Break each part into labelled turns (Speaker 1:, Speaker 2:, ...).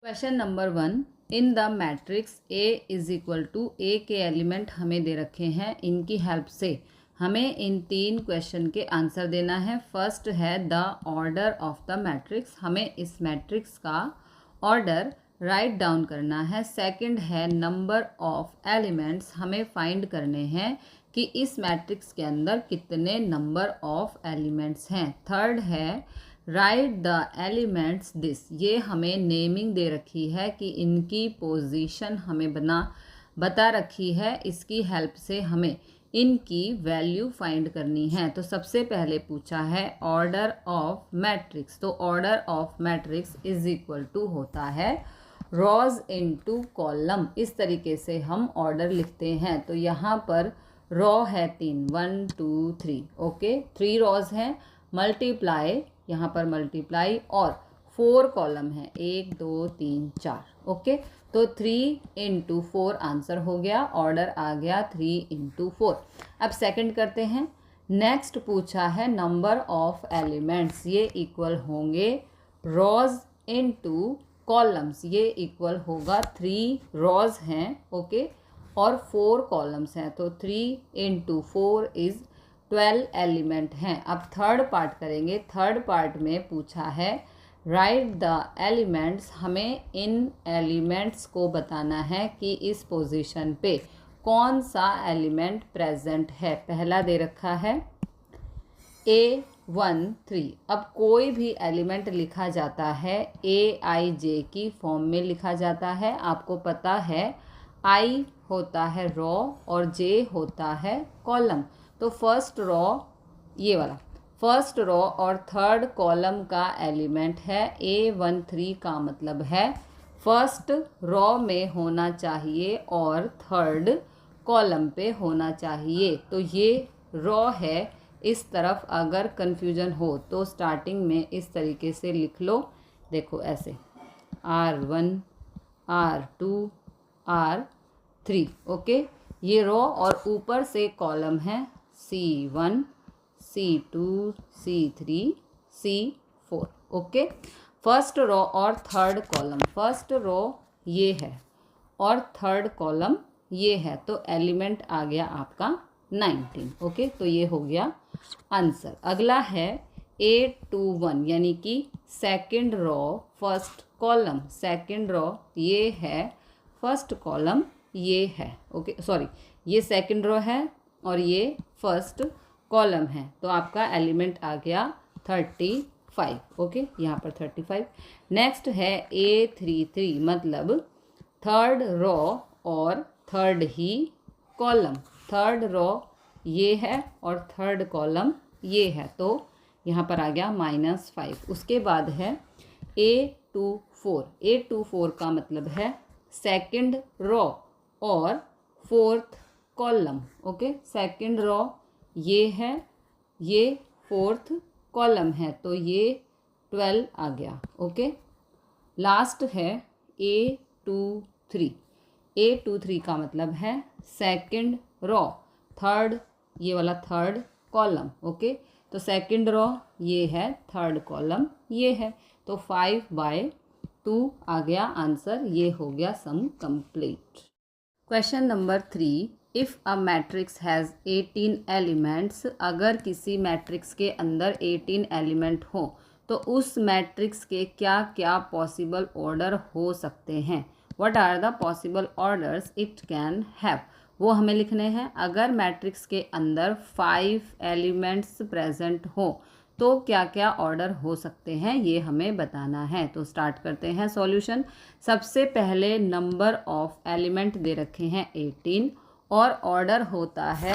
Speaker 1: Question number 1, in the matrix A is equal to A के element हमें दे रखे हैं। इनकी हेल्प से हमें इन 3 क्वेश्चन के आंसर देना है। फर्स्ट है the order of the matrix, हमें इस मैट्रिक्स का ऑर्डर राइट डाउन करना है। सेकंड है नंबर ऑफ एलिमेंट्स, हमें फाइंड करने हैं कि इस मैट्रिक्स के अंदर कितने नंबर ऑफ एलिमेंट्स हैं। थर्ड है राइट द एलिमेंट्स दिस, ये हमें नेमिंग दे रखी है कि इनकी पोजीशन हमें बता रखी है। इसकी हेल्प से हमें इनकी वैल्यू फाइंड करनी है। तो सबसे पहले पूछा है ऑर्डर ऑफ मैट्रिक्स, तो order of matrix is equal to होता है रॉज इनटू कॉलम। इस तरीके से हम ऑर्डर लिखते हैं। तो यहाँ पर रॉ है 3, 1 2 3, ओके 3 रॉज हैं, मल्टीप्लाई यहाँ पर मल्टीप्लाई और 4 कॉलम है 1 2 3 4, ओके। तो 3 इंटू 4 आंसर हो गया, ऑर्डर आ गया 3 इंटू 4। अब सेकंड करते हैं। नेक्स्ट पूछा है नंबर ऑफ एलिमेंट्स, ये इक्वल होंगे रॉज इनटू कॉलम्स, ये इक्वल होगा 3 रॉज हैं, ओके, और 4 कॉलम्स हैं। तो 3 इंटू 4 इज़ 12 एलिमेंट हैं। अब थर्ड पार्ट करेंगे। थर्ड पार्ट में पूछा है राइट द एलिमेंट्स, हमें इन एलिमेंट्स को बताना है कि इस पोजीशन पे कौन सा एलिमेंट प्रेजेंट है। पहला दे रखा है A1 3। अब कोई भी एलिमेंट लिखा जाता है AIJ की फॉर्म में लिखा जाता है। आपको पता है I होता है रॉ और J होता है कॉलम। तो फर्स्ट रॉ, ये वाला फर्स्ट रॉ और थर्ड कॉलम का एलिमेंट है A13 का मतलब है फर्स्ट रॉ में होना चाहिए और थर्ड कॉलम पे होना चाहिए। तो ये रॉ है। इस तरफ अगर कन्फ्यूजन हो तो स्टार्टिंग में इस तरीके से लिख लो, देखो ऐसे R1 R2 R3, ओके। ये रॉ और ऊपर से कॉलम है C1 C2 C3 C4, okay. First raw और थर्ड कॉलम, फर्स्ट रॉ ये है और थर्ड कॉलम ये है, तो एलिमेंट आ गया आपका 19, ओके। तो ये हो गया आंसर। अगला है A21 यानी कि second raw first column, second raw ये है, फर्स्ट कॉलम ये है, ओके, सॉरी ये सेकंड रो है और ये फर्स्ट कॉलम है। तो आपका एलिमेंट आ गया 35, ओके, यहाँ पर 35। नेक्स्ट है A33 मतलब थर्ड रो और थर्ड ही कॉलम, थर्ड रो ये है और थर्ड कॉलम ये है, तो यहाँ पर आ गया -5। उसके बाद है A24, A24 का मतलब है सेकंड रो और fourth column, okay. Second raw ये है, ये फोर्थ कॉलम है, तो ये 12 आ गया, ओके। लास्ट है A23, A23 का मतलब है सेकंड रॉ थर्ड, ये वाला थर्ड कॉलम, ओके। तो सेकंड रॉ ये है, थर्ड कॉलम ये है, तो 5/2 आ गया आंसर। ये हो गया sum complete. Question number 3, if a matrix has 18 elements, अगर किसी मैट्रिक्स के अंदर 18 एलिमेंट हो तो उस मैट्रिक्स के क्या क्या पॉसिबल ऑर्डर हो सकते हैं। What are the possible orders it can have, वो हमें लिखने हैं। अगर मैट्रिक्स के अंदर 5 एलिमेंट्स प्रेजेंट हो तो क्या क्या ऑर्डर हो सकते हैं, ये हमें बताना है। तो स्टार्ट करते हैं सॉल्यूशन। सबसे पहले नंबर ऑफ एलिमेंट दे रखे हैं 18 और ऑर्डर होता है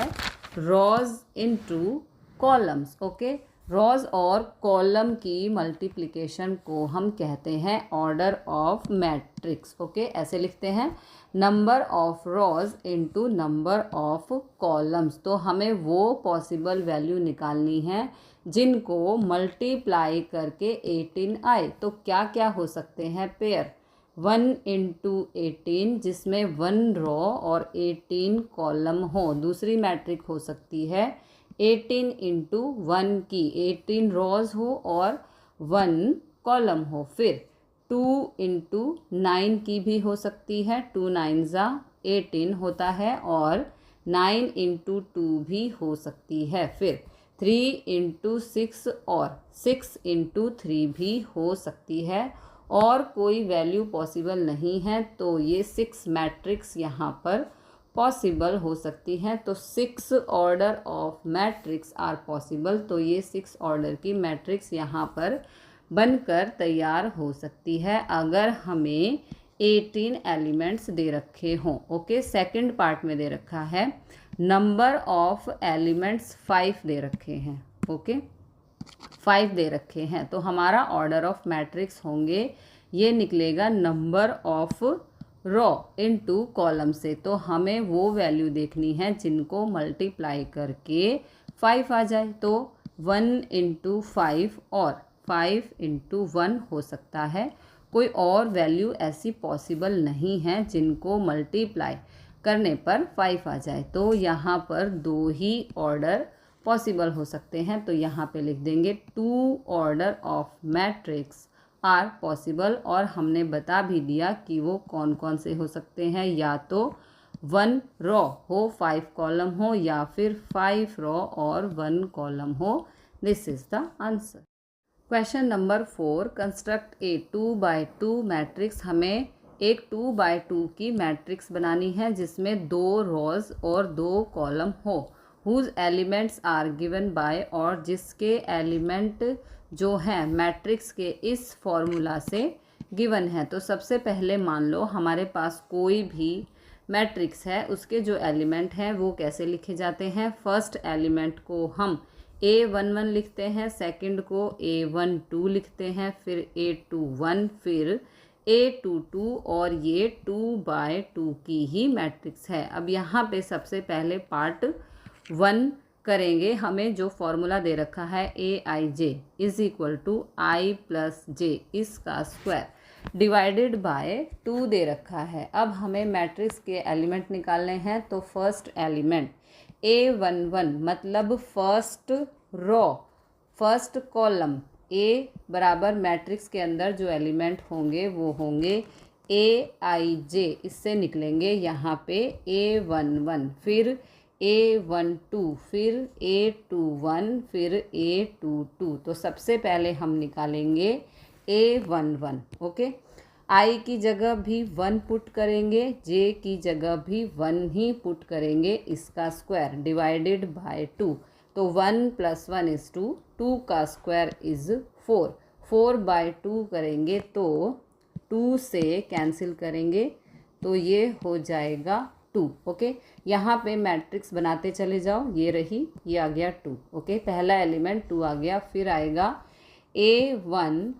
Speaker 1: rows into columns, okay. Rows और कॉलम की मल्टीप्लिकेशन को हम कहते हैं ऑर्डर ऑफ मैट्रिक्स, ओके। ऐसे लिखते हैं number of rows into number of columns. तो हमें वो पॉसिबल वैल्यू निकालनी है जिनको मल्टीप्लाई करके 18 आए। तो क्या क्या हो सकते हैं पेयर, 1 इंटू 18 जिसमें 1 रॉ और 18 कॉलम हो। दूसरी मैट्रिक हो सकती है 18 इंटू 1 की, 18 रॉज हो और 1 कॉलम हो। फिर 2 × 9 की भी हो सकती है, 2 9 18 होता है, और 9 × 2 भी हो सकती है। फिर 3 × 6 और 6 × 3 भी हो सकती है, और कोई वैल्यू पॉसिबल नहीं है तो ये 6 मैट्रिक्स यहाँ पर पॉसिबल हो सकती हैं। तो 6 order of matrix are possible, तो ये 6 ऑर्डर की मैट्रिक्स यहाँ पर बनकर तैयार हो सकती है अगर हमें 18 एलिमेंट्स दे रखे हों। ओके, सेकंड पार्ट में दे रखा है नंबर ऑफ एलिमेंट्स 5 दे रखे हैं। ओके, 5 दे रखे हैं, तो हमारा ऑर्डर ऑफ मैट्रिक्स होंगे, ये निकलेगा number of row into column से। तो हमें वो वैल्यू देखनी है जिनको मल्टीप्लाई करके 5 आ जाए। तो 1 × 5 और 5 × 1 हो सकता है, कोई और वैल्यू ऐसी पॉसिबल नहीं है जिनको मल्टीप्लाई करने पर 5 आ जाए। तो यहाँ पर 2 ही ऑर्डर पॉसिबल हो सकते हैं, तो यहाँ पे लिख देंगे 2 order of matrix are possible. और हमने बता भी दिया कि वो कौन कौन से हो सकते हैं, या तो 1 रो हो 5 कॉलम हो, या फिर 5 रो और 1 कॉलम हो। This is the answer. Question number 4, construct A 2x2 matrix. हमें एक 2x2 की मैट्रिक्स बनानी है जिसमें 2 रोज और 2 कॉलम हो, whose elements are given by, और जिसके एलिमेंट जो हैं मैट्रिक्स के इस फॉर्मूला से गिवन है। तो सबसे पहले मान लो हमारे पास कोई भी मैट्रिक्स है, उसके जो एलिमेंट हैं वो कैसे लिखे जाते हैं। फर्स्ट एलिमेंट को हम A11 लिखते हैं, सेकंड को A12 लिखते हैं, फिर A21, फिर A22, और ये 2x2 की ही मैट्रिक्स है। अब यहाँ पे सबसे पहले पार्ट 1 करेंगे। हमें जो फॉर्मूला दे रखा है AIJ is equal to I plus J इसका स्क्वायर डिवाइडेड बाय 2 दे रखा है। अब हमें मैट्रिक्स के एलिमेंट निकालने हैं। तो फर्स्ट एलिमेंट A11 मतलब first row, first column, A बराबर मैट्रिक्स के अंदर जो एलिमेंट होंगे वो होंगे AIJ, इससे निकलेंगे यहाँ पे A11, फिर A12, फिर A21, फिर A22। तो सबसे पहले हम निकालेंगे A11। ओके, I की जगह भी 1 पुट करेंगे, J की जगह भी 1 ही पुट करेंगे, इसका स्क्वायर डिवाइडेड बाय 2। तो 1 + 1 = 2, 2 का स्क्वायर इज़ 4, 4/2 करेंगे तो 2 से कैंसिल करेंगे तो ये हो जाएगा 2। ओके, यहाँ पे मैट्रिक्स बनाते चले जाओ, ये रही, ये आ गया 2। ओके, पहला एलिमेंट 2 आ गया, फिर आएगा A12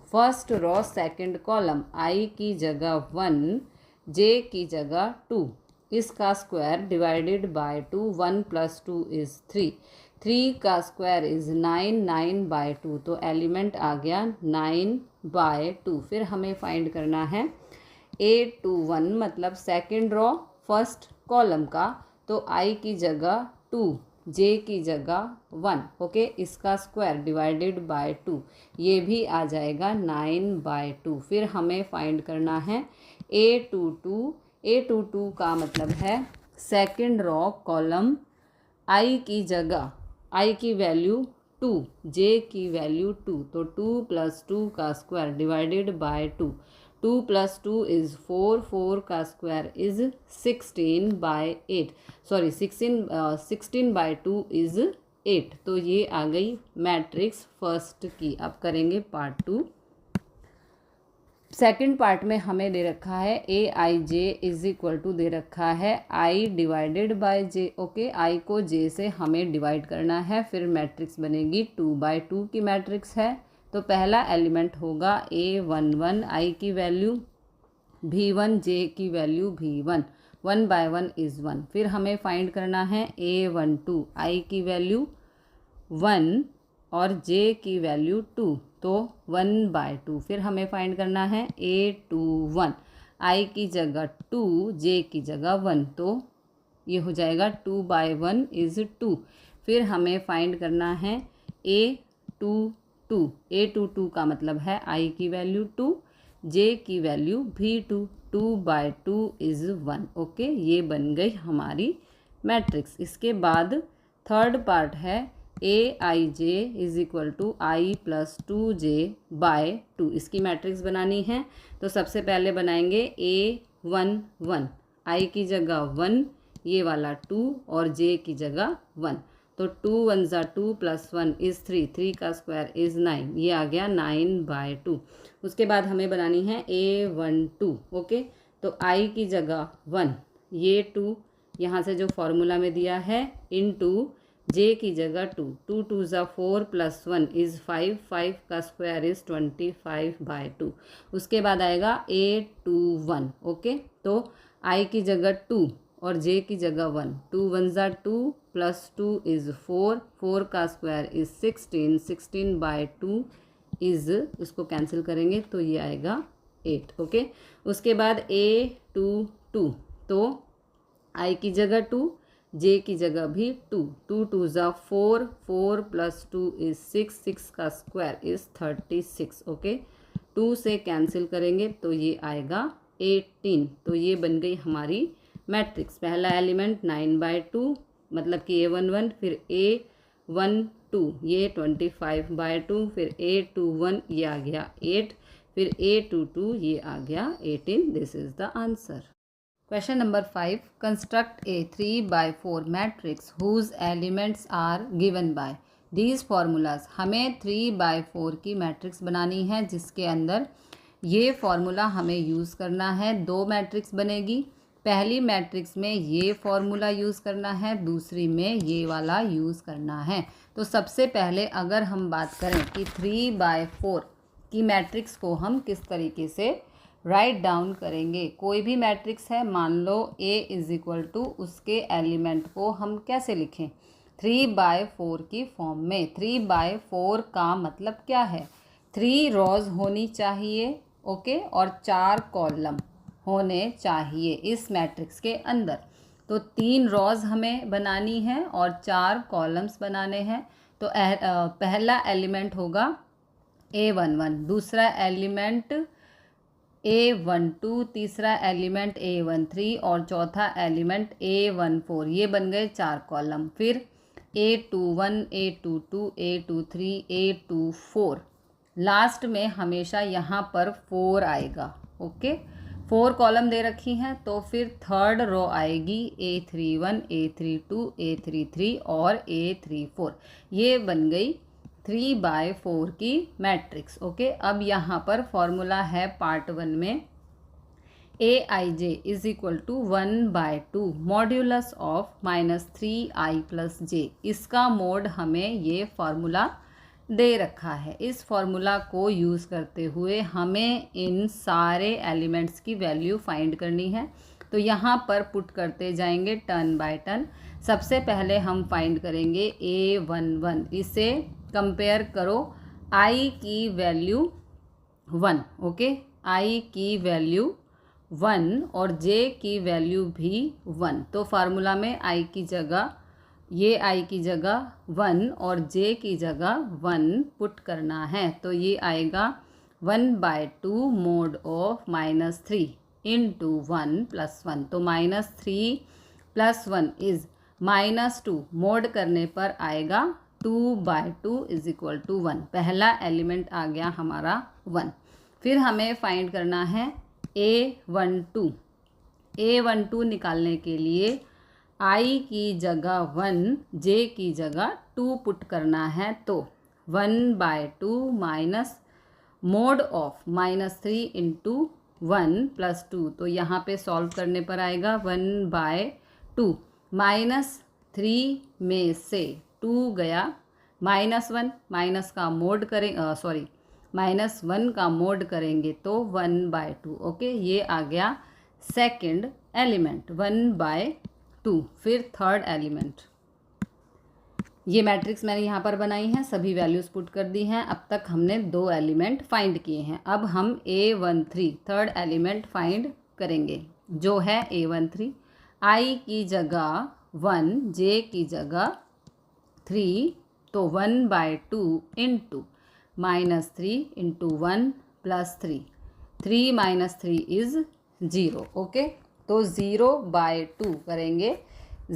Speaker 1: first row second column, I की जगह 1, J की जगह 2, इसका स्क्वायर डिवाइडेड बाय 2, 1 + 2 = 3, 3 का स्क्वायर इज़ 9, 9/2। तो एलिमेंट आ गया 9/2। फिर हमें फाइंड करना है A21 मतलब सेकंड रो फर्स्ट कॉलम का, तो I की जगह 2, J की जगह 1। ओके, इसका स्क्वायर डिवाइडेड बाय 2, ये भी आ जाएगा 9/2। फिर हमें फाइंड करना है A22, A22 का मतलब है सेकंड रो कॉलम, I की जगह, I की वैल्यू 2, J की वैल्यू 2, तो 2 + 2 का स्क्वायर डिवाइडेड बाय 2, 2 + 2 = 4, 4 का स्क्वायर इज़ 16/8, सॉरी 16/2 = 8। तो ये आ गई मैट्रिक्स फर्स्ट की। अब करेंगे पार्ट 2। सेकंड पार्ट में हमें दे रखा है AIJ इज इक्वल टू दे रखा है I divided by J। Okay, I को J से हमें डिवाइड करना है, फिर मैट्रिक्स बनेगी 2/2 की मैट्रिक्स है। तो पहला एलिमेंट होगा A11, I की वैल्यू V1, J की वैल्यू V1, 1/1 = 1। फिर हमें फाइंड करना है A12, I की वैल्यू 1 और J की वैल्यू 2, तो 1/2। फिर हमें फाइंड करना है A21, I की जगह 2, J की जगह 1, तो ये हो जाएगा 2/1 = 2। फिर हमें फाइंड करना है A22, A22 का मतलब है I की वैल्यू 2, जे की वैल्यू भी 2, 2/2 इज़ 1। ओके, ये बन गई हमारी मैट्रिक्स। इसके बाद थर्ड पार्ट है AIJ is equal to I+2J/2। इसकी मैट्रिक्स बनानी है तो सबसे पहले बनाएंगे A11, I की जगह 1, ये वाला 2 और J की जगह 1। तो 2 1 ज़ा 2 + 1 इज़ 3, 3 का स्क्वायर इज़ 9, ये आ गया 9/2। उसके बाद हमें बनानी है A12। ओके, तो I की जगह 1, ये 2 यहाँ से जो फॉर्मूला में दिया है इनटू J की जगह 2, 2 2 ज़ा 4 + 1 इज़ 5, 5 का स्क्वायर इज़ 25/2। उसके बाद आएगा A21। ओके, तो I की जगह 2 और J की जगह 1, 2 1 ज़ा 2 + 2 इज़ 4, 4 का स्क्वायर इज़ 16, 16/2 इज़, इसको कैंसिल करेंगे तो ये आएगा 8। ओके, उसके बाद A22, तो I की जगह 2, J की जगह भी 2, 2 2 ज़ा 4, 4 + 2 इज़ 6, 6 का स्क्वायर इज़ 36। ओके, 2 से कैंसिल करेंगे तो ये आएगा 18। तो ये बन गई हमारी मैट्रिक्स। पहला एलिमेंट 9/2 मतलब कि A11, फिर A12 ये 25/2, फिर A21 ये आ गया 8, फिर A22 ये आ गया 18। This is the answer. Question number 5. Construct a 3/4 matrix whose elements are given by these formulas. हमें 3/4 की मैट्रिक्स बनानी है जिसके अंदर ये फॉर्मूला हमें यूज़ करना है। दो मैट्रिक्स बनेगी, पहली मैट्रिक्स में ये फॉर्मूला यूज़ करना है, दूसरी में ये वाला यूज़ करना है। तो सबसे पहले अगर हम बात करें कि 3/4 की मैट्रिक्स को हम किस तरीके से राइट डाउन करेंगे। कोई भी मैट्रिक्स है, मान लो A इज़ इक्वल टू उसके एलिमेंट को हम कैसे लिखें, 3/4 की फॉर्म में। 3/4 का मतलब क्या है, 3 रॉज होनी चाहिए, ओके, और 4 कॉलम होने चाहिए इस मैट्रिक्स के अंदर। तो 3 रॉज हमें बनानी है और 4 कॉलम्स बनाने हैं। तो पहला एलिमेंट होगा A11, दूसरा एलिमेंट A12, तीसरा एलिमेंट A13 और चौथा एलिमेंट A14। ये बन गए 4 कॉलम। फिर A21, A22, A23, A24। Last में हमेशा यहाँ पर 4 आएगा। ओके, 4 कॉलम दे रखी हैं, तो फिर थर्ड रो आएगी A31, A32, A33 और A34। ये बन गई 3/4 की मैट्रिक्स। ओके, अब यहाँ पर फॉर्मूला है पार्ट 1 में AIJ is equal to 1/2 modulus of -3I + J। इसका मोड हमें ये फॉर्मूला दे रखा है। इस फॉर्मूला को यूज़ करते हुए हमें इन सारे एलिमेंट्स की वैल्यू फाइंड करनी है। तो यहाँ पर पुट करते जाएंगे टर्न बाय टर्न। सबसे पहले हम फाइंड करेंगे A11। इसे कंपेयर करो I की वैल्यू 1, ओके, I की वैल्यू 1 और J की वैल्यू भी 1। तो फार्मूला में I की जगह, ये I की जगह 1 और J की जगह 1 पुट करना है। तो ये आएगा 1/2 mod ऑफ -3 इंटू 1 + 1। तो -3 + 1 इज़ -2, मोड करने पर आएगा 2/2 इज इक्वल टू 1। पहला एलिमेंट आ गया हमारा 1। फिर हमें फाइंड करना है A12। A12 निकालने के लिए I की जगह 1, J की जगह 2 पुट करना है। तो 1/2 माइनस मोड ऑफ -3 इंटू 1 + 2। तो यहाँ पे सॉल्व करने पर आएगा 1/2। -3 में से 2 गया, -1, माइनस का मोड करें, सॉरी -1 का मोड करेंगे तो 1/2। ओके, ये आ गया सेकंड एलिमेंट 1/2। फिर थर्ड एलिमेंट, ये मैट्रिक्स मैंने यहाँ पर बनाई है, सभी वैल्यूज़ पुट कर दी हैं। अब तक हमने 2 एलिमेंट फाइंड किए हैं। अब हम A13 थर्ड एलिमेंट फाइंड करेंगे, जो है A13। I की जगह 1, J की जगह 3। तो 1/2 into -3 into 1 + 3। 3 minus 3 is 0। Okay, तो 0/2 करेंगे,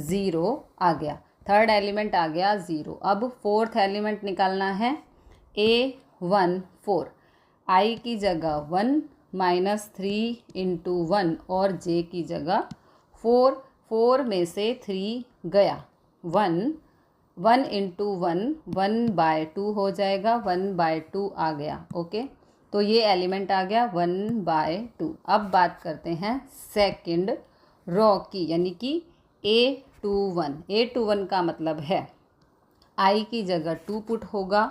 Speaker 1: 0 आ गया। थर्ड एलिमेंट आ गया 0। अब फोर्थ एलिमेंट निकालना है, A1 4। I की जगह 1 माइनस 3 इंटू 1 और J की जगह 4। 4 में से 3 गया, 1 1 इंटू 1 1/2 हो जाएगा, 1/2 आ गया। ओके, तो ये एलिमेंट आ गया 1/2। अब बात करते हैं सेकंड रो की, यानी कि A21। A21 का मतलब है I की जगह 2 पुट होगा,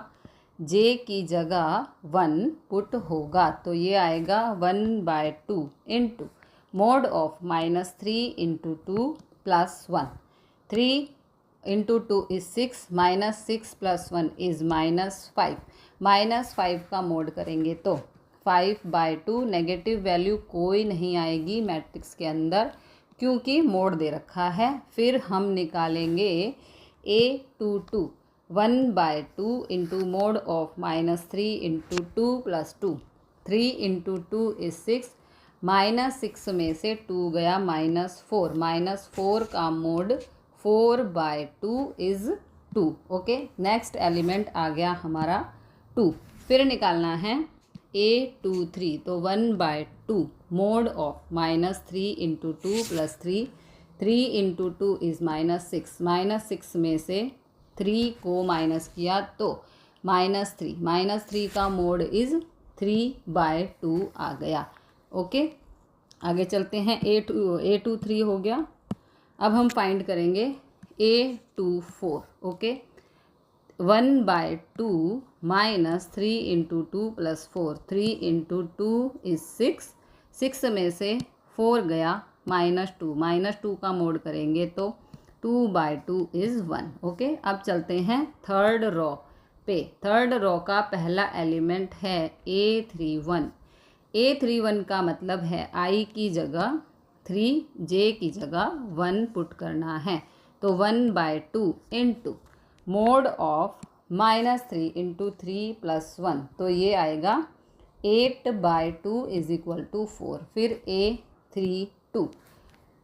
Speaker 1: J की जगह 1 पुट होगा, तो ये आएगा 1/2 into mod of -3 into 2 plus 1। 3 into 2 is 6, -6 plus 1 is -5। -5 का मोड करेंगे तो 5/2। नेगेटिव वैल्यू कोई नहीं आएगी मैट्रिक्स के अंदर, क्योंकि मोड दे रखा है। फिर हम निकालेंगे A22। 1/2 into mod of -3 into 2 plus 2। 3 into 2 is 6, -6 में से 2 गया, -4। -4 का mod 4/2 is 2। Okay, next element आ गया हमारा 2। फिर निकालना है A23। तो 1/2 mod of -3 into 2 plus 3। 3 into 2 is -6। -6 में से 3 को माइनस किया तो -3। -3 का मोड इज़ 3/2 आ गया। ओके, आगे चलते हैं। A23 हो गया। अब हम फाइंड करेंगे A24। Okay, 1/2 -3 into 2 plus 4। 3 into 2 is 6। 6 में से 4 गया, -2। -2 का मोड करेंगे तो 2/2 इज़ 1। ओके, अब चलते हैं थर्ड रो पे। थर्ड रो का पहला एलिमेंट है A31। A31 का मतलब है I की जगह 3, J की जगह 1 पुट करना है, तो 1/2 into mod of -3 into 3 plus 1, तो ये आएगा 8/2 इज इक्वल टू 4। फिर A32।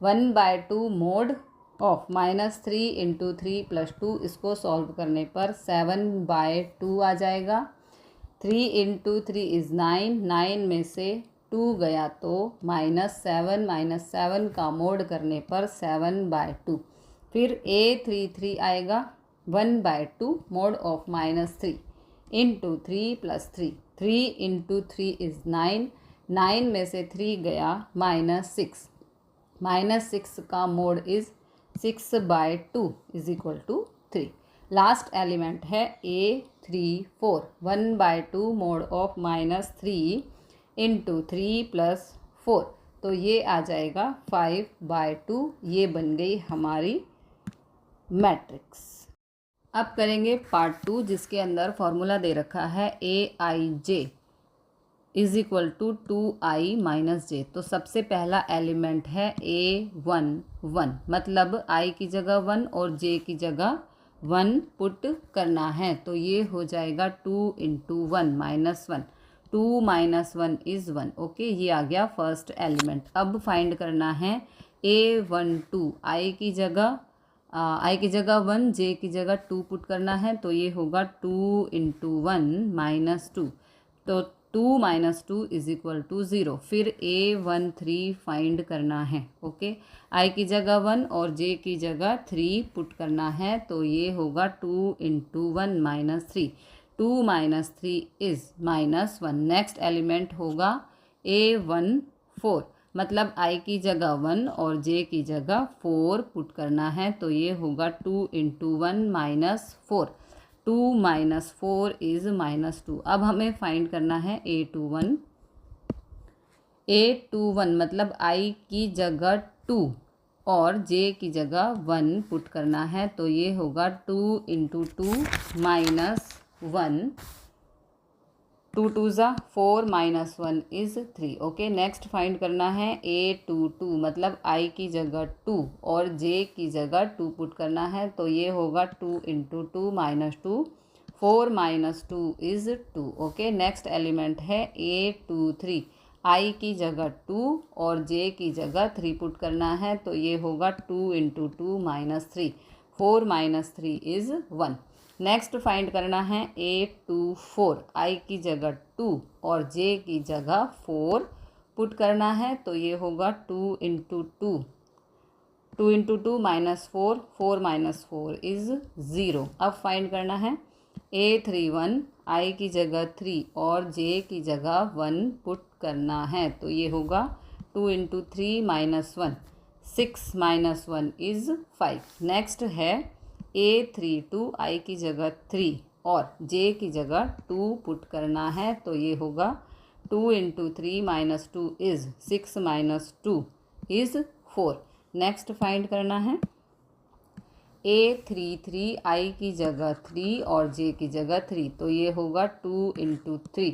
Speaker 1: 1/2 mod of -3 into 3 plus 2, इसको सॉल्व करने पर 7/2 आ जाएगा। 3 इंटू 3 इज़ 9। 9 में से 2 गया तो -7। -7 का मोड करने पर 7/2। फिर A33 आएगा 1/2 mod of -3 into 3 plus 3। 3 into 3 is 9। 9 में से 3 गया, -6। -6 का mod is 6/2 is equal to 3। Last element है A34। 1/2 mod of -3 into 3 plus 4, तो ये आ जाएगा 5/2। ये बन गई हमारी मैट्रिक्स। अब करेंगे पार्ट 2, जिसके अंदर फॉर्मूला दे रखा है AIJ is equal to 2I minus J। तो सबसे पहला एलिमेंट है A11, मतलब I की जगह 1 और J की जगह 1 पुट करना है, तो ये हो जाएगा 2 इंटू 1 -1। 2 - 1 इज़ 1। ओके, ये आ गया फर्स्ट एलिमेंट। अब फाइंड करना है A12। I की जगह 1, J की जगह 2 पुट करना है, तो ये होगा 2 इंटू 1 -2। तो 2 - 2 इज इक्वल टू 0। फिर A13 फाइंड करना है। ओके, I की जगह 1 और J की जगह 3 पुट करना है, तो ये होगा 2 इंटू 1 -3। 2 - 3 इज़ -1। नेक्स्ट एलिमेंट होगा A14, मतलब I की जगह 1 और J की जगह 4 पुट करना है, तो ये होगा 2 इंटू 1 -4। 2 - 4 इज़ -2। अब हमें फाइंड करना है A21। A21 मतलब I की जगह 2 और J की जगह 1 पुट करना है, तो ये होगा 2 इंटू 2 -1। 2 2 ज़ा 4 -1 इज़ 3। ओके, नेक्स्ट फाइंड करना है A22, मतलब I की जगह 2 और J की जगह 2 पुट करना है, तो ये होगा 2 into 2 -2। 4 - 2 is 2। Okay, next element है A23। आई की जगह 2 और जे की जगह 3 पुट करना है, तो ये होगा 2 into 2 minus 3, 4 minus 3 is 1। Next find करना है 8 2 4, आई की जगह 2 और जे की जगह 4 पुट करना है, तो ये होगा 2 into 2, 2 into 2 minus 4, 4 minus 4 is 0। अब फाइंड करना है A31, आई की जगह 3 और जे की जगह 1 पुट करना है, तो ये होगा 2 into 3 minus 1, 6 minus 1 is 5। Next है A32, आई की जगह 3 और जे की जगह 2 पुट करना है, तो ये होगा 2 into 3 minus 2 is 6 minus 2 is 4। Next find करना है A33, आई की जगह 3 और जे की जगह 3, तो ये होगा 2 into 3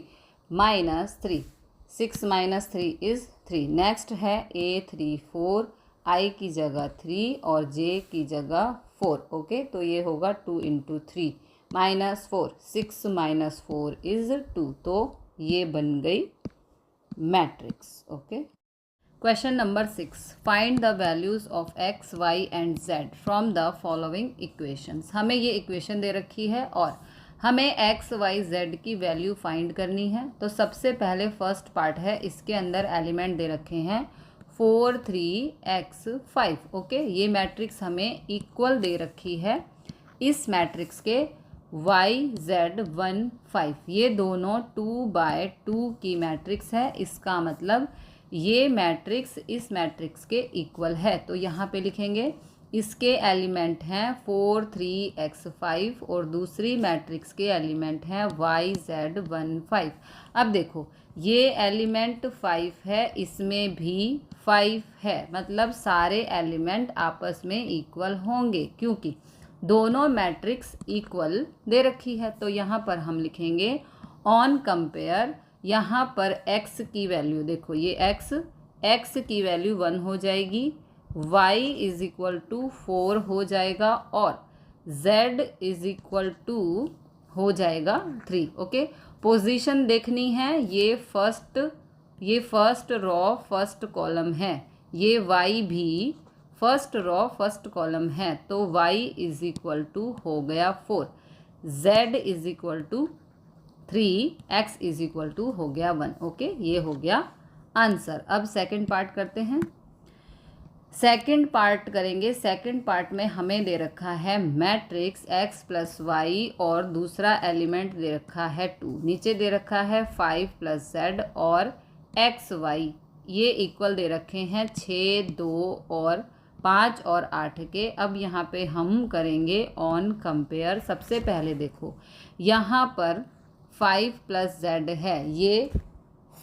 Speaker 1: minus 3, 6 minus 3 is 3। Next है A34, आई की जगह 3 और जे की जगह 4, ओके, तो ये होगा 2 इंटू 3 माइनस 4, 6 माइनस 4 इज़ 2, तो ये बन गई matrix, okay. Question number 6, find the values of x, y and z from the following equations. हमें ये इक्वेशन दे रखी है और हमें x, y, z की वैल्यू फाइंड करनी है। तो सबसे पहले फर्स्ट पार्ट है, इसके अंदर एलिमेंट दे रखे हैं 4 3 x 5, ओके। ये मैट्रिक्स हमें इक्वल दे रखी है इस मैट्रिक्स के y z 1 5, ये दोनों 2/2 की मैट्रिक्स है। इसका मतलब ये मैट्रिक्स इस मैट्रिक्स के इक्वल है। तो यहाँ पे लिखेंगे इसके एलिमेंट हैं 4 3 x 5 और दूसरी मैट्रिक्स के एलिमेंट हैं y z 1 5। अब देखो ये एलिमेंट 5 है, इसमें भी 5 है, मतलब सारे एलिमेंट आपस में इक्वल होंगे क्योंकि दोनों मैट्रिक्स इक्वल दे रखी है। तो यहाँ पर हम लिखेंगे ऑन कंपेयर, यहाँ पर x की वैल्यू देखो, ये x की वैल्यू 1 हो जाएगी, y इज इक्वल टू 4 हो जाएगा और z इज इक्वल टू हो जाएगा 3, ओके। पोजीशन देखनी है, ये फर्स्ट रो फर्स्ट कॉलम है, ये y भी फर्स्ट रो फर्स्ट कॉलम है, तो y इज इक्वल टू हो गया 4, z is equal to 3, x is equal to हो गया 1, ओके। ये हो गया आंसर। अब सेकंड पार्ट करते हैं, सेकंड पार्ट करेंगे। सेकंड पार्ट में हमें दे रखा है मैट्रिक्स x प्लस वाई और दूसरा एलिमेंट दे रखा है 2, नीचे दे रखा है 5 प्लस z और x y, ये इक्वल दे रखे हैं 6 2 और 5 और 8 के। अब यहाँ पे हम करेंगे ऑन कंपेयर। सबसे पहले देखो यहाँ पर 5 प्लस z है, ये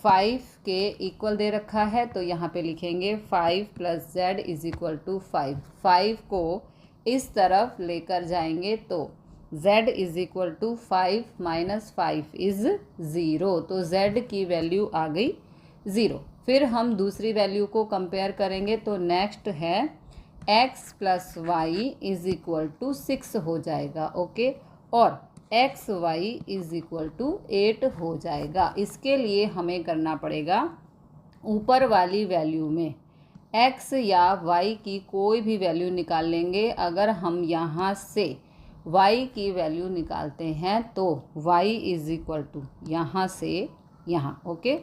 Speaker 1: 5 के इक्वल दे रखा है, तो यहाँ पे लिखेंगे 5 plus z is equal to 5। 5 को इस तरफ लेकर जाएंगे तो z is equal to 5 minus 5 is 0, तो z की वैल्यू आ गई 0। फिर हम दूसरी वैल्यू को कंपेयर करेंगे, तो नेक्स्ट है x plus y is equal to 6 हो जाएगा, ओके, और x y is equal to 8 हो जाएगा। इसके लिए हमें करना पड़ेगा ऊपर वाली वैल्यू में x या y की कोई भी वैल्यू निकाल लेंगे। अगर हम यहाँ से y की वैल्यू निकालते हैं तो y इज इक्वल टू यहाँ से यहाँ, ओके,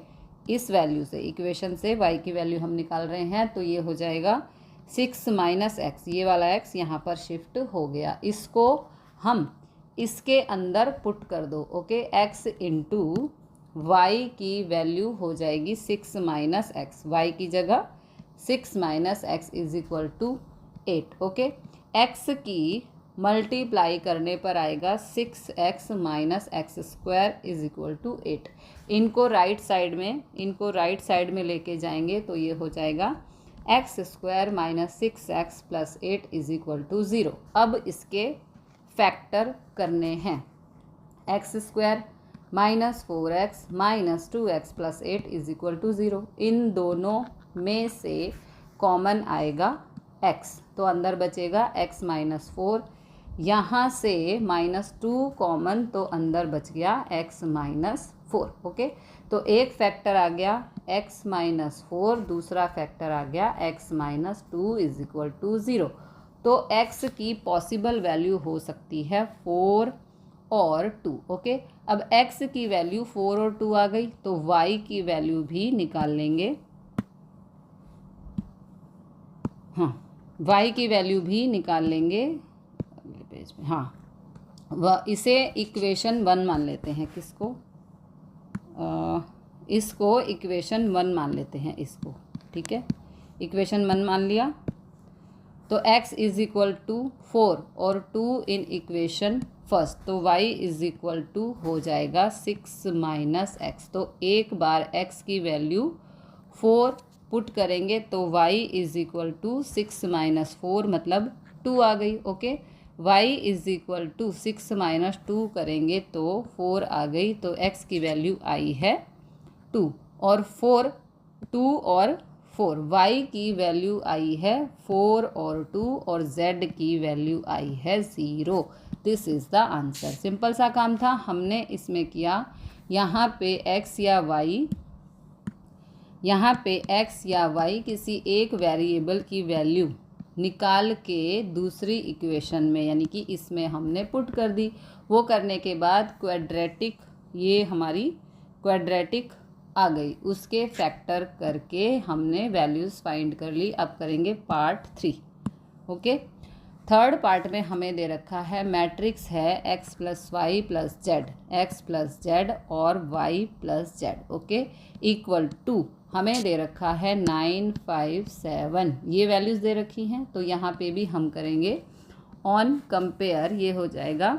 Speaker 1: इस वैल्यू से इक्वेशन से y की वैल्यू हम निकाल रहे हैं, तो ये हो जाएगा 6 माइनस x, ये वाला x यहाँ पर शिफ्ट हो गया, इसको हम इसके अंदर पुट कर दो, ओके। x इंटू वाई की वैल्यू हो जाएगी 6 माइनस एक्स, वाई की जगह 6 minus x is equal to 8, okay. x की मल्टीप्लाई करने पर आएगा 6x minus x square is equal to 8। इनको राइट साइड में लेके जाएंगे तो ये हो जाएगा x square minus 6x plus 8 is equal to 0। अब इसके फैक्टर करने हैं, x square minus 4x minus 2x plus 8 is equal to 0। इन दोनों में से कॉमन आएगा x, तो अंदर बचेगा x माइनस 4, यहाँ से माइनस 2 कॉमन, तो अंदर बच गया x माइनस 4, ओके। तो एक फैक्टर आ गया x माइनस 4, दूसरा फैक्टर आ गया x minus 2 is equal to 0। तो x की पॉसिबल वैल्यू हो सकती है 4 और 2। ओके, अब x की वैल्यू 4 और 2 आ गई, तो y की वैल्यू भी निकाल लेंगे। हाँ, y की वैल्यू भी निकाल लेंगे अगले पेज में। हाँ, वह इसे इक्वेशन 1 मान लेते हैं। किसको? इसको इक्वेशन 1 मान लेते हैं इसको। ठीक है, इक्वेशन 1 मान लिया। तो x इज इक्वल टू 4 और 2 इन इक्वेशन फर्स्ट, तो y इज इक्वल टू हो जाएगा 6 माइनस एक्स। तो एक बार x की वैल्यू 4 पुट करेंगे तो y is equal to 6 minus 4 मतलब 2 आ गई। Okay, y is equal to 6 minus 2 करेंगे तो 4 आ गई। तो x की वैल्यू आई है 2 और 2 और 4, y की वैल्यू आई है 4 और 2 और z की वैल्यू आई है 0। This is the answer. Simple सा काम था, हमने इसमें किया। यहाँ पे x या y किसी एक वेरिएबल की वैल्यू निकाल के दूसरी इक्वेशन में, यानी कि इसमें हमने पुट कर दी। वो करने के बाद क्वाड्रेटिक, ये हमारी क्वाड्रेटिक आ गई, उसके फैक्टर करके हमने वैल्यूज़ फाइंड कर ली। अब करेंगे पार्ट 3। ओके, थर्ड पार्ट में हमें दे रखा है मैट्रिक्स है x plus y plus z, x plus z और y plus z. Okay, equal to हमें दे रखा है 9 5 7, ये वैल्यूज़ दे रखी हैं। तो यहाँ पे भी हम करेंगे ऑन कंपेयर, ये हो जाएगा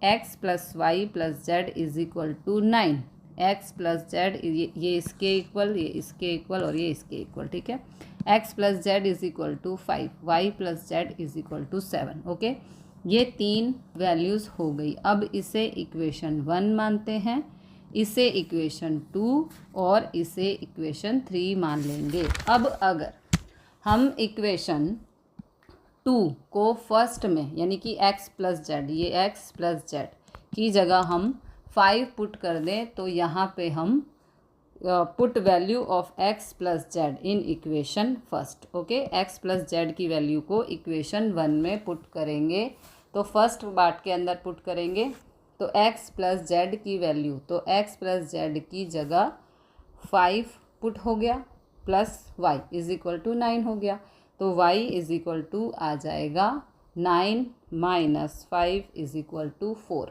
Speaker 1: x plus y plus z is equal to 9, x plus z ये इसके इक्वल, ये इसके इक्वल और ये इसके इक्वल। ठीक है, x plus z is equal to 5, y plus z is equal to 7। Okay, ये 3 वैल्यूज़ हो गई। अब इसे इक्वेशन 1 मानते हैं, इसे इक्वेशन 2 और इसे इक्वेशन 3 मान लेंगे। अब अगर हम इक्वेशन 2 को फर्स्ट में, यानी कि x प्लस जेड, ये x प्लस जेड की जगह हम 5 पुट कर दें, तो यहाँ पे हम put value of x plus z in equation first. Okay, x plus z की वैल्यू को इक्वेशन 1 में पुट करेंगे। तो फर्स्ट पार्ट के अंदर पुट करेंगे तो x प्लस जेड की वैल्यू, तो x प्लस जेड की जगह 5 पुट हो गया plus y is equal to 9 हो गया। तो y इज इक्वल टू आ जाएगा 9 minus 5 is equal to 4,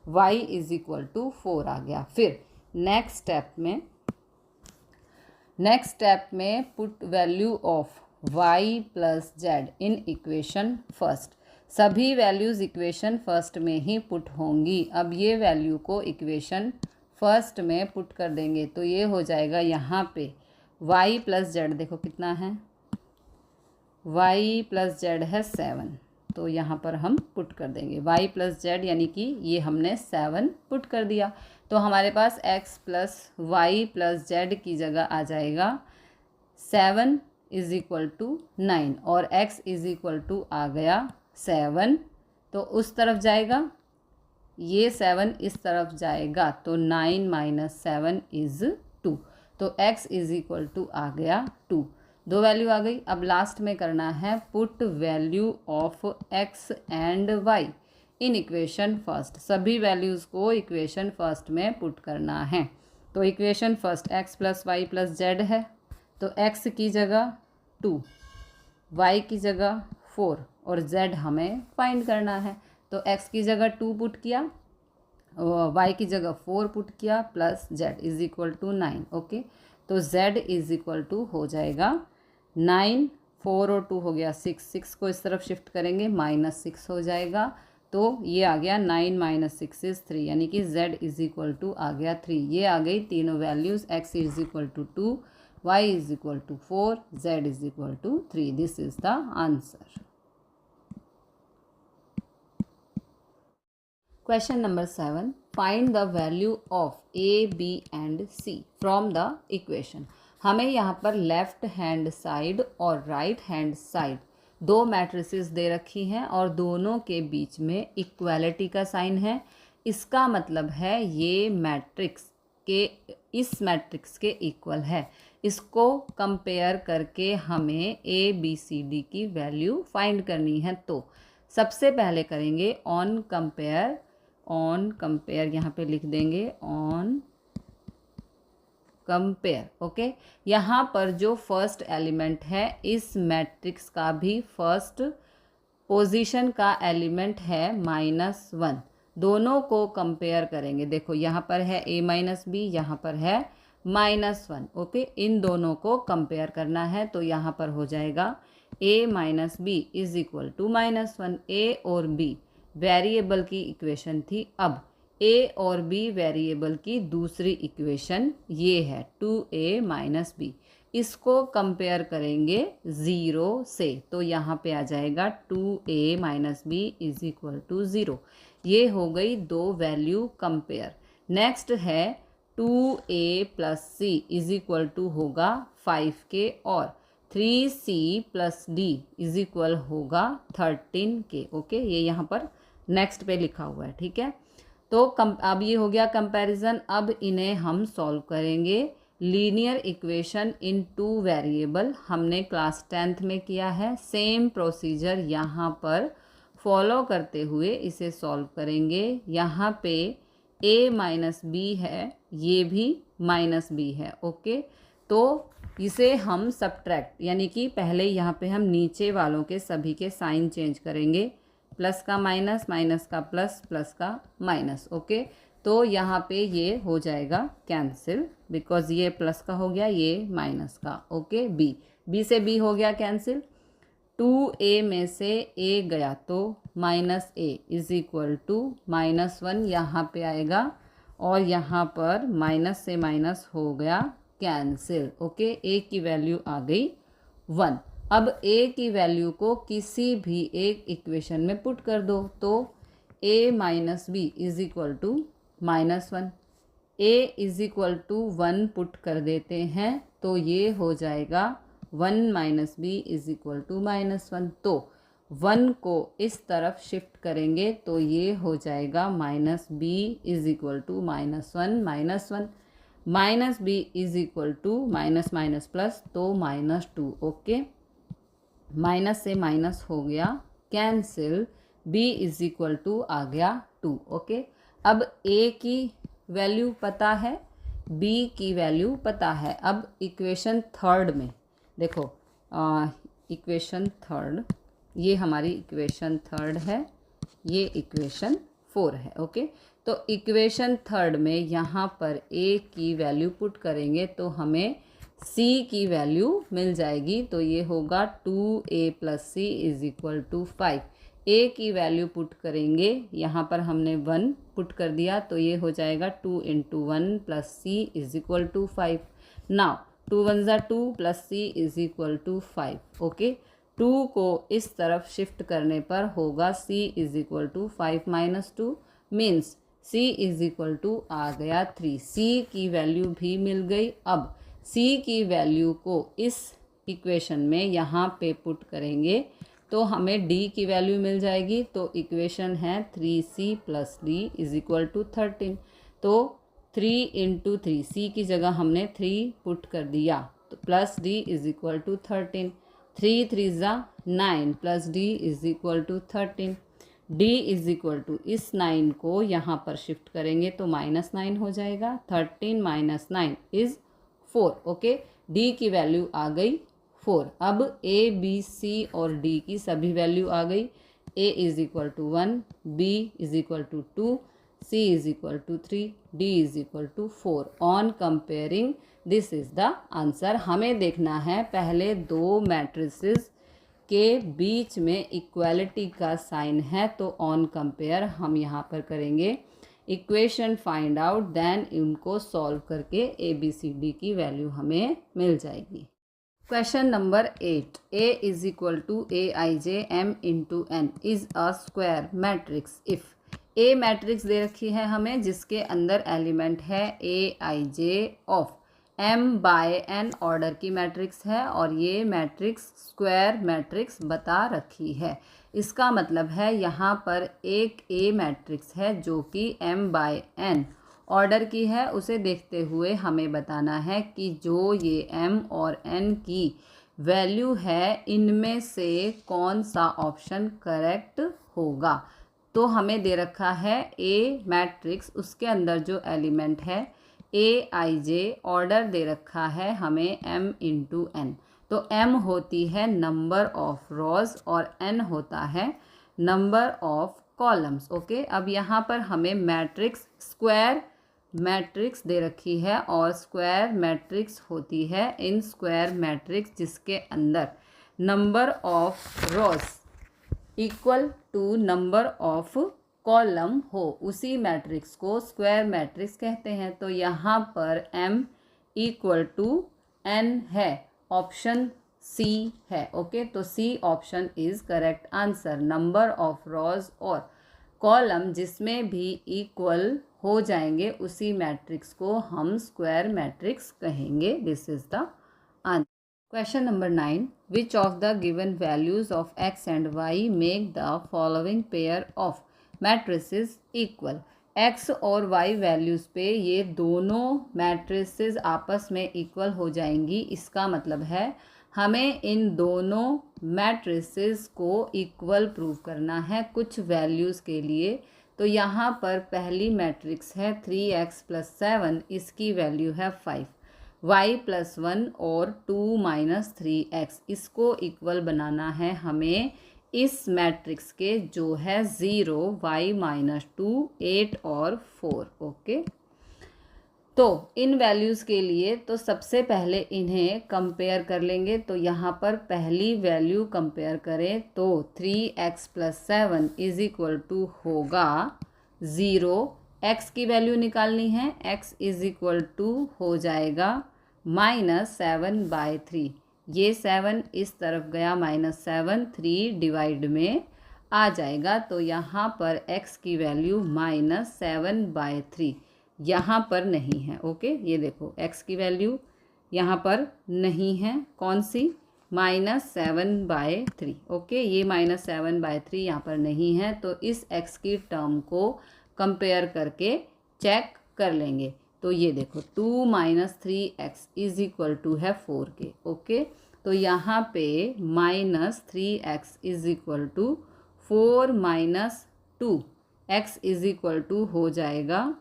Speaker 1: y is equal to 4 आ गया। फिर नेक्स्ट स्टेप में put value of y plus z in equation first. सभी वैल्यूज़ इक्वेशन फर्स्ट में ही पुट होंगी। अब ये वैल्यू को इक्वेशन फर्स्ट में पुट कर देंगे तो ये हो जाएगा यहाँ पे y प्लस जेड, देखो कितना है, y प्लस जेड है 7, तो यहाँ पर हम पुट कर देंगे y प्लस जेड, यानी कि ये हमने 7 पुट कर दिया। तो हमारे पास x plus y plus z की जगह आ जाएगा 7 इज इक्वल टू 9 और x इज इक्वल टू आ गया 7, तो उस तरफ जाएगा, ये 7 इस तरफ जाएगा, तो 9 माइनस 7 इज़ 2, तो x इज इक्वल टू आ गया 2। 2 वैल्यू आ गई। अब लास्ट में करना है put value of x and y in equation first. सभी वैल्यूज़ को इक्वेशन फर्स्ट में पुट करना है। तो equation first x plus y plus z है, तो x की जगह 2, y की जगह 4 और z हमें फाइंड करना है। तो x की जगह 2 पुट किया, y की जगह 4 पुट किया plus z is equal to 9। Okay, तो z इज इक्वल टू हो जाएगा 9, 4 और 2 हो गया 6, 6 को इस तरफ शिफ्ट करेंगे माइनस 6 हो जाएगा, तो ये आ गया 9 माइनस 6 इज़ 3, यानी कि z इज इक्वल टू आ गया 3। ये आ गई तीनों values, x is equal to 2, y is equal to 4, z is equal to 3। This is the answer. Question number 7. Find the value of A, B and C from the equation. हमें यहाँ पर left hand side और right hand side 2 matrices दे रखी हैं और दोनों के बीच में इक्वालिटी का साइन है। इसका मतलब है ये मैट्रिक्स के इस मैट्रिक्स के इक्वल है। इसको कंपेयर करके हमें ए बी सी डी की वैल्यू फाइंड करनी है। तो सबसे पहले करेंगे ऑन कंपेयर यहाँ पे लिख देंगे ऑन कंपेयर। ओके, यहाँ पर जो फर्स्ट एलिमेंट है इस मैट्रिक्स का भी फर्स्ट पोजीशन का एलिमेंट है -1। दोनों को कंपेयर करेंगे। देखो यहाँ पर है a माइनस बी, यहाँ पर है -1। ओके, इन दोनों को कंपेयर करना है तो यहाँ पर हो जाएगा a minus B is equal to -1। a और b वेरिएबल की इक्वेशन थी। अब a और b वेरिएबल की दूसरी इक्वेशन ये है 2a माइनस बी। इसको कंपेयर करेंगे 0 से तो यहाँ पे आ जाएगा 2a minus B is equal to 0। ये हो गई दो वैल्यू कंपेयर। नेक्स्ट है 2a plus C is equal to होगा 5k और 3c plus d is equal होगा 13k। ओके, ये यहाँ पर नेक्स्ट पे लिखा हुआ है। ठीक है, तो अब ये हो गया कंपैरिजन। अब इन्हें हम सॉल्व करेंगे। लीनियर इक्वेशन इन 2 वेरिएबल हमने क्लास 10th में किया है। सेम प्रोसीजर यहाँ पर फॉलो करते हुए इसे सॉल्व करेंगे। यहाँ पे a माइनस बी है, ये भी माइनस बी है। ओके, तो इसे हम सब्ट्रैक्ट यानी कि पहले यहाँ पे हम नीचे वालों के सभी के साइन चेंज करेंगे। प्लस का माइनस, माइनस का प्लस, प्लस का माइनस। ओके, तो यहाँ पे ये हो जाएगा कैंसिल बिकॉज ये प्लस का हो गया, ये माइनस का। ओके, बी से बी हो गया कैंसिल। 2a में से a गया तो -a इज इक्वल टू -1 यहाँ पे आएगा और यहाँ पर माइनस से माइनस हो गया कैंसिल। ओके, a की वैल्यू आ गई 1। अब a की वैल्यू को किसी भी एक इक्वेशन में पुट कर दो तो a minus B is equal to -1। a is equal to 1 put कर देते हैं तो ये हो जाएगा 1 minus B is equal to -1। तो 1 को इस तरफ शिफ्ट करेंगे तो ये हो जाएगा -b is equal to -1 -1 minus B is equal to minus minus plus तो -2। ओके, माइनस से माइनस हो गया cancel, b is equal to आ गया 2। ओके, अब a की वैल्यू पता है, b की वैल्यू पता है। अब इक्वेशन थर्ड में देखो, इक्वेशन थर्ड, ये हमारी इक्वेशन थर्ड है, ये इक्वेशन 4 है। ओके, तो इक्वेशन थर्ड में यहाँ पर a की वैल्यू पुट करेंगे तो हमें c की वैल्यू मिल जाएगी। तो ये होगा 2a plus C is equal to 5। a की वैल्यू पुट करेंगे, यहाँ पर हमने 1 पुट कर दिया तो ये हो जाएगा 2 × 1 plus C is equal to 5। Now 2 1 ज़ा 2 plus C is equal to 5। Okay, 2 को इस तरफ शिफ्ट करने पर होगा c is equal to 5 minus 2 means c is equal to आ गया 3। c की वैल्यू भी मिल गई। अब c की वैल्यू को इस इक्वेशन में यहाँ पे पुट करेंगे तो हमें d की वैल्यू मिल जाएगी। तो इक्वेशन है 3c plus d is equal to 13। तो 3 × 3, c की जगह हमने 3 पुट कर दिया तो plus d is equal to 13। 3 3 ज़ा 9 plus d is equal to 13। d is equal to इस 9 को यहाँ पर शिफ्ट करेंगे तो -9 हो जाएगा। 13 - 9 इज 4। ओके, d की वैल्यू आ गई 4। अब a b c और d की सभी वैल्यू आ गई। a is equal to 1, b is equal to 2, c is equal to 3, d is equal to 4। On comparing this is the answer. हमें देखना है पहले दो मैट्रिसेस के बीच में इक्वालिटी का साइन है तो ऑन कंपेयर हम यहाँ पर करेंगे इक्वेशन फाइंड आउट, देन इनको सॉल्व करके ए बी सी डी की वैल्यू हमें मिल जाएगी। Question number 8, a is equal to aij m into n is a square matrix if a matrix दे रखी है हमें जिसके अंदर एलिमेंट है aij of m by n order की मैट्रिक्स है और ये मैट्रिक्स स्क्वायर मैट्रिक्स बता रखी है। इसका मतलब है यहाँ पर एक a मैट्रिक्स है जो कि m बाय n ऑर्डर की है उसे देखते हुए हमें बताना है कि जो ये m और n की वैल्यू है इनमें से कौन सा ऑप्शन करेक्ट होगा। तो हमें दे रखा है ए मैट्रिक्स, उसके अंदर जो एलिमेंट है Aij, ऑर्डर दे रखा है हमें m इंटू एन। तो m होती है नंबर ऑफ रॉज और n होता है नंबर ऑफ कॉलम्स। ओके, अब यहाँ पर हमें मैट्रिक्स स्क्वायर मैट्रिक्स दे रखी है और स्क्वायर मैट्रिक्स होती है इन स्क्वायर मैट्रिक्स जिसके अंदर number of rows equal to number of column हो, उसी मैट्रिक्स को स्क्वायर मैट्रिक्स कहते हैं। तो यहाँ पर m इक्वल टू n है, ऑप्शन सी है। ओके, तो c option is correct answer. Number of rows और कॉलम जिसमें भी इक्वल हो जाएंगे उसी मैट्रिक्स को हम स्क्वायर मैट्रिक्स कहेंगे। This is the answer. Question number 9, which of the given values of x and y make the following pair of matrices equal. x और y वैल्यूज़ पे ये दोनों मैट्रिसेस आपस में इक्वल हो जाएंगी। इसका मतलब है हमें इन दोनों मैट्रिसेस को इक्वल प्रूव करना है कुछ वैल्यूज़ के लिए। तो यहाँ पर पहली मैट्रिक्स है 3x + 7, इसकी वैल्यू है 5, y + 1 और 2 - 3x, इसको इक्वल बनाना है हमें इस मैट्रिक्स के जो है 0, y - 2, 8 और 4। ओके, तो इन वैल्यूज़ के लिए तो सबसे पहले इन्हें कंपेयर कर लेंगे। तो यहाँ पर पहली वैल्यू कंपेयर करें तो 3x + 7 = होगा 0। x की वैल्यू निकालनी है, x = हो जाएगा -7/3। ये 7 इस तरफ गया -7, 3 डिवाइड में आ जाएगा। तो यहाँ पर x की वैल्यू -7/3 यहाँ पर नहीं है। ओके, ये देखो x की वैल्यू यहाँ पर नहीं है, कौन सी, -7/3। ओके, ये -7/3 यहाँ पर नहीं है। तो इस x की टर्म को कंपेयर करके चेक कर लेंगे। तो ये देखो 2 - 3x = है 4 के। ओके, तो यहाँ पे -3x = 4 - 2, x = हो जाएगा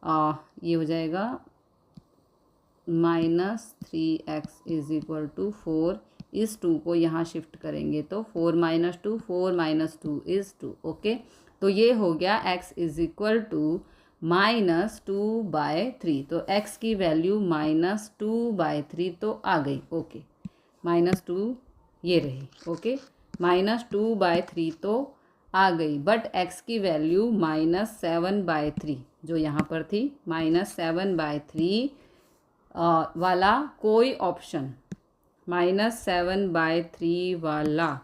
Speaker 1: ये हो जाएगा -3x = 4। इस 2 को यहाँ शिफ्ट करेंगे तो 4 - 2, 4 - 2 = 2। ओके, तो ये हो गया x = -2/3। तो x की वैल्यू -2/3 तो आ गई। ओके, -2 ये रही। ओके, -2/3 तो आ गई, बट x की वैल्यू -7/3 जो यहाँ पर थी, -7/3 वाला कोई ऑप्शन, -7/3 वाला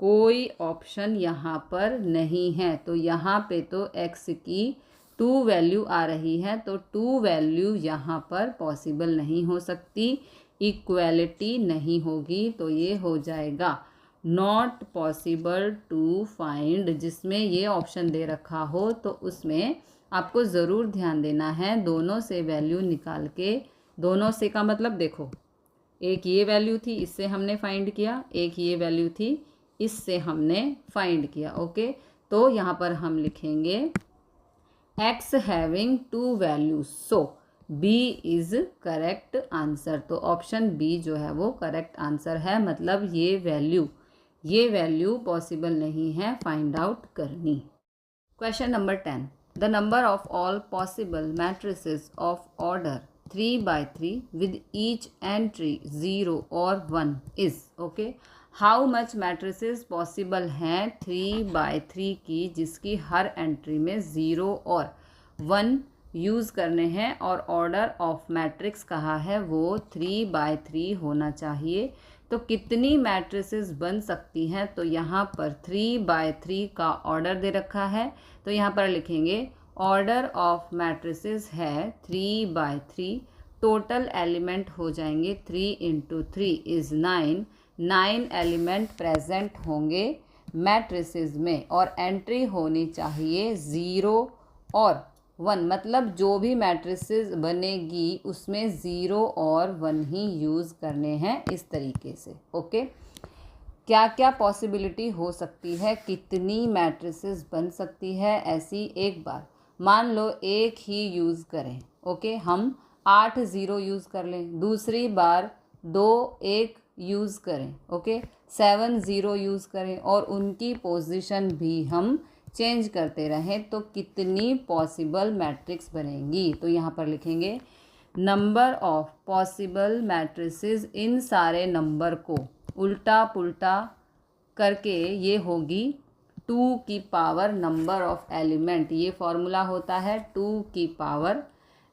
Speaker 1: कोई ऑप्शन यहाँ पर नहीं है। तो यहाँ पे तो x की 2 वैल्यू आ रही है, तो 2 वैल्यू यहाँ पर पॉसिबल नहीं हो सकती, इक्वलिटी नहीं होगी। तो ये हो जाएगा नॉट पॉसिबल टू फाइंड। जिसमें ये ऑप्शन दे रखा हो तो उसमें आपको ज़रूर ध्यान देना है, दोनों से वैल्यू निकाल के, दोनों से का मतलब देखो, एक ये वैल्यू थी इससे हमने फाइंड किया, एक ये वैल्यू थी इससे हमने फाइंड किया। ओके, तो यहाँ पर हम लिखेंगे x having 2 values, so B is correct answer. तो ऑप्शन B जो है वो करेक्ट आंसर है, मतलब ये वैल्यू पॉसिबल नहीं है फाइंड आउट करनी। Question number 10, the number of all possible matrices of order 3/3 with each entry 0 और 1 is. Okay, how much matrices possible हैं 3/3 की जिसकी हर एंट्री में 0 और 1 यूज़ करने हैं, और ऑर्डर ऑफ मैट्रिक्स कहा है वो 3/3 होना चाहिए। तो कितनी मैट्रिसेस बन सकती हैं, तो यहाँ पर 3/3 का ऑर्डर दे रखा है। तो यहाँ पर लिखेंगे ऑर्डर ऑफ मैट्रिसेस है 3/3, टोटल एलिमेंट हो जाएंगे 3 × 3 = 9, 9 एलिमेंट प्रेजेंट होंगे मैट्रिसेस में, और एंट्री होनी चाहिए 0 और 1, मतलब जो भी मैट्रिसेस बनेगी उसमें 0 और 1 ही यूज़ करने हैं इस तरीके से। ओके, क्या क्या पॉसिबिलिटी हो सकती है, कितनी मैट्रिसेस बन सकती है ऐसी, एक बार मान लो एक ही यूज़ करें। ओके, हम 8 0 यूज़ कर लें, दूसरी बार 2 1 यूज़ करें। ओके, 7 0 यूज़ करें और उनकी पोजीशन भी हम चेंज करते रहें तो कितनी पॉसिबल मैट्रिक्स बनेंगी। तो यहाँ पर लिखेंगे नंबर ऑफ पॉसिबल मैट्रिसेस, इन सारे नंबर को उल्टा पुल्टा करके ये होगी 2 की पावर नंबर ऑफ एलिमेंट। ये फॉर्मूला होता है 2 की पावर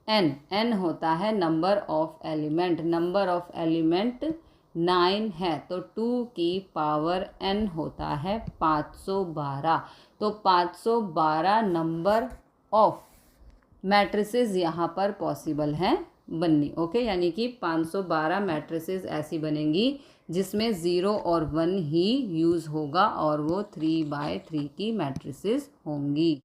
Speaker 1: n, n होता है number of element, number of element 9 है तो 2 की पावर n होता है 512। तो 512 नंबर ऑफ मैट्रिसेस यहाँ पर पॉसिबल हैं बननी। ओके, यानी कि 512 मैट्रिसेस ऐसी बनेंगी जिसमें 0 और 1 ही यूज़ होगा और वो 3 बाय 3 की मैट्रिसेस होंगी।